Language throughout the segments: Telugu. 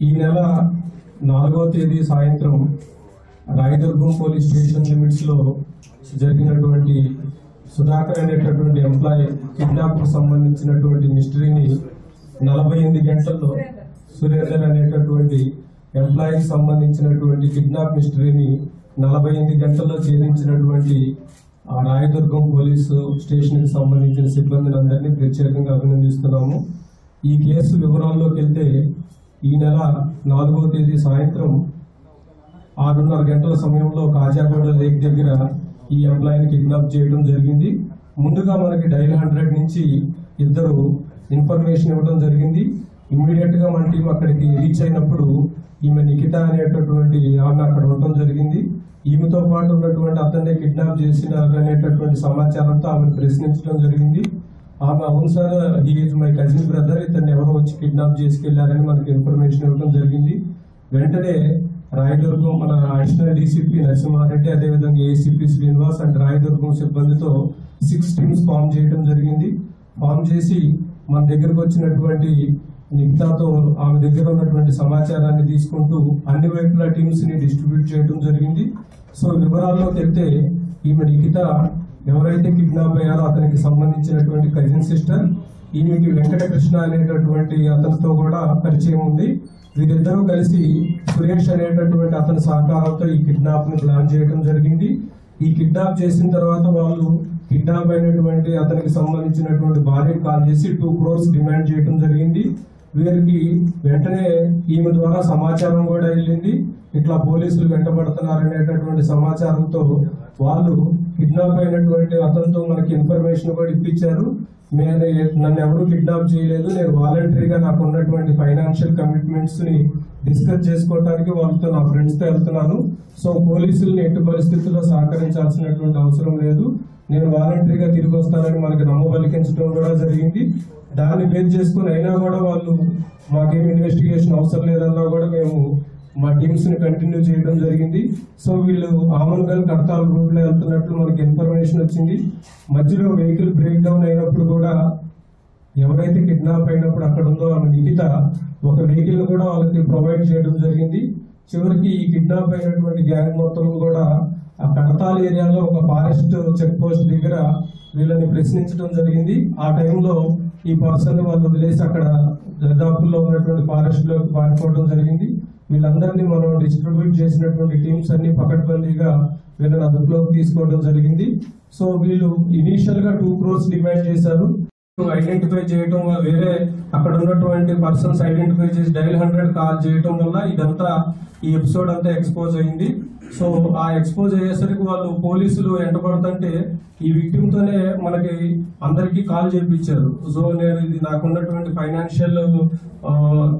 ఈ నెల 4వ తేదీ సాయంత్రం రాయదుర్గం పోలీస్ స్టేషన్ లిమిట్స్ లో జరిగినటువంటి సుధాకర్ అనేటటువంటి ఎంప్లాయీ కిడ్నాప్ కు సంబంధించినటువంటి మిస్టరీని 48 గంటల్లో సురేందర్ అనేటటువంటి ఎంప్లాయీకి సంబంధించినటువంటి కిడ్నాప్ మిస్టరీని 48 గంటల్లో ఛేదించినటువంటి ఆ రాయదుర్గం పోలీసు స్టేషన్ కి సంబంధించిన సిబ్బందిని అందరినీ ప్రత్యేకంగా అభినందిస్తున్నాము. ఈ కేసు వివరాల్లోకి వెళ్తే ఈ నెల 4వ తేదీ సాయంత్రం 6:30 గంటల సమయంలో కాజాగూడ లేక్ దగ్గర ఈ ఎంప్లాయీని కిడ్నాప్ చేయడం జరిగింది. ముందుగా మనకి డైల్ 100 నుంచి ఇద్దరు ఇన్ఫర్మేషన్ ఇవ్వడం జరిగింది. ఇమ్మీడియట్ గా మన టీం అక్కడికి రీచ్ అయినప్పుడు ఈమె నిఖిత అనేటటువంటి ఆమె అక్కడ ఉండటం జరిగింది. ఈమెతో పాటు ఉన్నటువంటి అతన్ని కిడ్నాప్ చేసినారు అనేటటువంటి సమాచారంతో ఆమెను ప్రశ్నించడం జరిగింది. ఆమె అవును sir, he is my cousin brother, ఇతన్ని ఎవరో వచ్చి కిడ్నాప్ చేసుకెళ్లారని మనకి ఇన్ఫర్మేషన్ ఇవ్వడం జరిగింది. వెంటనే రాయదుర్గం మన అడిషనల్ డీసీపీ నరసింహారెడ్డి, అదేవిధంగా ఏసీపీ శ్రీనివాస్ అండ్ రాయదుర్గం సిబ్బందితో 6 టీమ్స్ ఫామ్ చేయడం జరిగింది. ఫామ్ చేసి మన దగ్గరకు వచ్చినటువంటి నిఖితాతో ఆమె దగ్గర ఉన్నటువంటి సమాచారాన్ని తీసుకుంటూ అన్ని వైపుల టీమ్స్ ని డిస్ట్రిబ్యూట్ చేయడం జరిగింది. సో వివరాల్లోకి వెళ్తే ఈమె నిఖిత ఎవరైతే కిడ్నాప్ అయ్యారో అతనికి సంబంధించినటువంటి కజిన్ సిస్టర్. ఈమెకి వెంకటకృష్ణ అనేటటువంటి అతనితో కూడా పరిచయం ఉంది. వీరిద్దరూ కలిసి సురేష్ అనేటటువంటి అతని సహకారంతో ఈ కిడ్నాప్ ని ప్లాన్ చేయడం జరిగింది. ఈ కిడ్నాప్ చేసిన తర్వాత వాళ్ళు కిడ్నాప్ అయినటువంటి అతనికి సంబంధించినటువంటి భార్యకు కాల్ చేసి 2 crores డిమాండ్ చేయడం జరిగింది. వీరికి వెంటనే ఈమె ద్వారా సమాచారం కూడా వెళ్ళింది. ఇట్లా పోలీసులు వెంటబడుతున్నారు అనేటటువంటి సమాచారంతో వాళ్ళు కిడ్నాప్ అయినటువంటి అతనితో మనకి ఇన్ఫర్మేషన్ కూడా ఇప్పించారు. నన్ను ఎవరు కిడ్నాప్ చేయలేదు, నేను వాలంటరీగా నాకు ఉన్నటువంటి ఫైనాన్షియల్ కమిట్మెంట్స్ ని డిస్కస్ చేసుకోవడానికి వాళ్ళతో నా ఫ్రెండ్స్ తో వెళ్తున్నాను. సో పోలీసుల్ని ఎట్టి పరిస్థితుల్లో సహకరించాల్సినటువంటి అవసరం లేదు, నేను వాలంటరీగా తిరిగి వస్తానని మనకి నమ్మబలికించడం కూడా జరిగింది. దాన్ని బేస్ చేసుకుని అయినా కూడా వాళ్ళు మాకేం ఇన్వెస్టిగేషన్ అవసరం లేదన్నా కూడా మేము మా టీమ్స్ ని కంటిన్యూ చేయడం జరిగింది. సో వీళ్ళు ఆమన్గల్ కడతాల్ రూట్ లో వెళ్తున్నట్లు మనకి ఇన్ఫర్మేషన్ వచ్చింది. మధ్యలో వెహికల్ బ్రేక్ డౌన్ అయినప్పుడు కూడా ఎవరైతే కిడ్నాప్ అయినప్పుడు అక్కడ ఉందో ఆమె నిఖిత ఒక వెహికల్ ను కూడా వాళ్ళకి ప్రొవైడ్ చేయడం జరిగింది. చివరికి ఈ కిడ్నాప్ అయినటువంటి గ్యాంగ్ మొత్తం కూడా ఆ కడతాల్ ఏరియాలో ఒక ఫారెస్ట్ చెక్ పోస్ట్ దగ్గర వీళ్ళని ప్రశ్నించడం జరిగింది. ఆ టైంలో ఈ పర్సన్ వాళ్ళు వదిలేసి అక్కడ దర్దాపుల్లో ఉన్నటువంటి ఫారెస్ట్ లోకి పారిపోవడం జరిగింది. వీళ్ళందరినీ మనం డిస్ట్రిబ్యూట్ చేసినటువంటి టీమ్స్ అన్ని పకడ్బందీగా వీళ్ళని అదుపులోకి తీసుకోవడం జరిగింది. సో వీళ్ళు ఇనీషియల్ గా 2 crores డిమాండ్ చేశారు. ఐడెంటిఫై చేయడం, వేరే అక్కడ ఉన్నటువంటి పర్సన్స్ ఐడెంటిఫై చేసి డైల్ 100 కాల్ చేయడం వల్ల ఇదంతా ఈ ఎపిసోడ్ అంతా ఎక్స్పోజ్ అయింది. సో ఆ ఎక్స్పోజ్ అయ్యేసరికి వాళ్ళు పోలీసులు ఎంటబడుతుంటే ఈ విక్టిమ్ తోనే మనకి అందరికి కాల్ చేయించారు. సో నేను ఇది నాకున్నటువంటి ఫైనాన్షియల్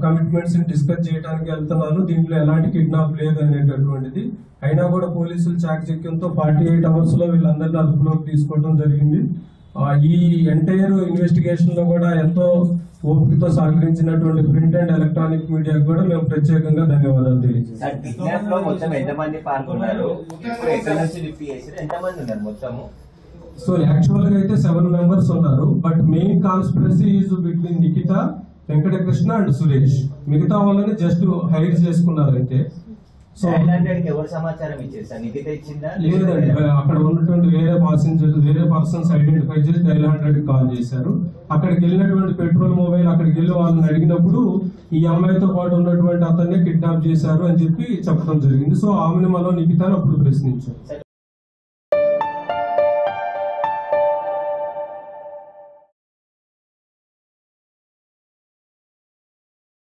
కమిట్మెంట్స్ ని డిస్కస్ చేయడానికి వెళ్తున్నాను, దీంట్లో ఎలాంటి కిడ్నాప్ లేదు అనేటటువంటిది. అయినా కూడా పోలీసులు చాకచక్యంతో 48 hours లో వీళ్ళందరినీ అదుపులోకి తీసుకోవడం జరిగింది. ఈ ఎంటైర్ ఇన్వెస్టిగేషన్ లో కూడా ఎంతో ఓపికతో సహకరించినటువంటి ప్రింట్ అండ్ ఎలక్ట్రానిక్ మీడియాకు కూడా మేము ప్రత్యేకంగా ధన్యవాదాలు తెలియజేస్తాం. సో యాక్చువల్ గా అయితే 7 members ఉన్నారు. But main conspiracy is between Nikhita, Venkatakrishna and Suresh. మిగతా వాళ్ళని జస్ట్ హైడ్ చేసుకున్నారంటే. సో ఎవరు సమాచారం ఇచ్చారు సార్? నిఖిత ఇచ్చిందా? లేదండి, అక్కడ ఉన్నటువంటి వేరే పాసెంజర్స్ వేరే పర్సన్స్ ఐడెంటిఫై చేసి డైల్ 100 కాల్ చేశారు. అక్కడికి వెళ్ళినటువంటి పెట్రోల్ మొబైల్ అక్కడికి వెళ్ళి వాళ్ళని అడిగినప్పుడు ఈ అమ్మాయితో పాటు ఉన్నటువంటి అతన్ని కిడ్నాప్ చేశారు అని చెప్పి చెప్పడం జరిగింది. సో ఆమెను మనం నిఖితాను అప్పుడు ప్రశ్నించాం.